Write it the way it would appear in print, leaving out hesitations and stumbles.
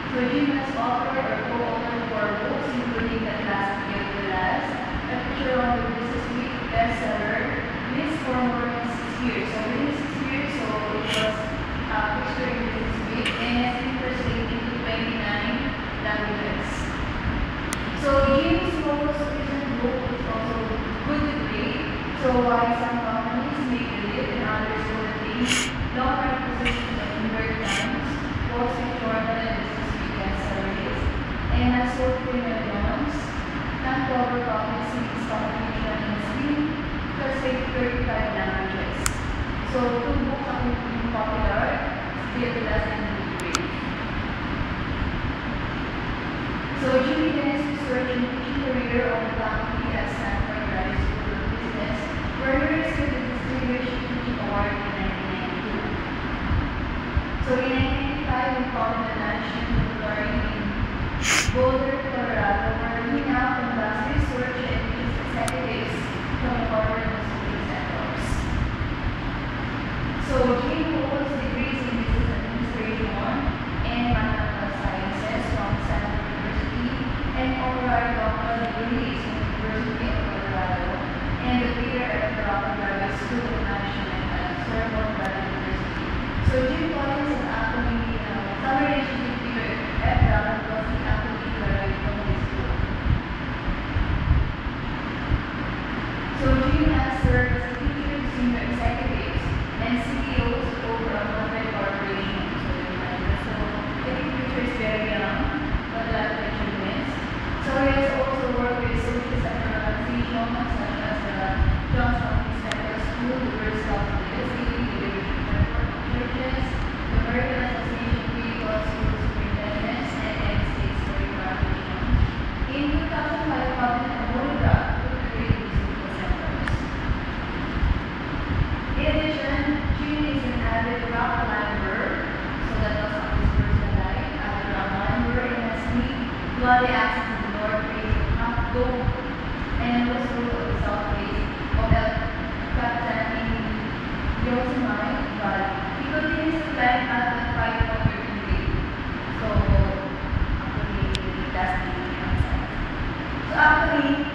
So Jim has authored or co-authored 4 books, including The Classic of the Last, a feature on the Business Week bestseller, Liz for more than 6 years. So within 6 years, so it was featured in Business Week and has been translated into 29 languages. So Jim's most recent book is also Good to Great. So why some companies make a live and others will attain long-term positions of New York Times, Wall Street Journal, and Business Week bestsellers, and has sold 3 millions, non-cover copies in stock edition and has been translated 35 languages. So 2 books are becoming popular, Still the Last and Good to Great. So Jim began his research and teaching career on the faculty at Stanford Graduate School of Business, where he received the Distinguished Teaching Award in 1992. So in 1995, he founded the National Laboratory in Boulder, Colorado, where he now conducts research and teaches executives from corporate consulting centers. So Jim holds degrees in Business Administration and Mathematical Sciences from Stanford University and honorary doctoral degrees from the University of Colorado and the Peter F. Drucker Graduate School of Management at Sorbonne Graduate University. So Jim Collins is actually some relation to Peter F. Drucker because he actually graduated from this school. So Jim has served as a teacher to senior executives and CEOs of over 100 corporations. So I think the future is very young, but a lot of achievements. So he has also worked with social sector organizations such as the Johns Hopkins Medical School, the University of Tennessee, the Leadership Network of Churches, the American Association of People School Superintendents, and United States Story Foundation. In 2005, published a monograph with the Great Musical Centers. In addition, Jim is an avid rock climber, so that was on his personal life, avid rock climber, and has bloody access to the north face of Mount Dome and also the south face of El Capitan in Yosemite Valley. He continues to climb at the 5.13 feet. So, actually, that's the outside. So, actually,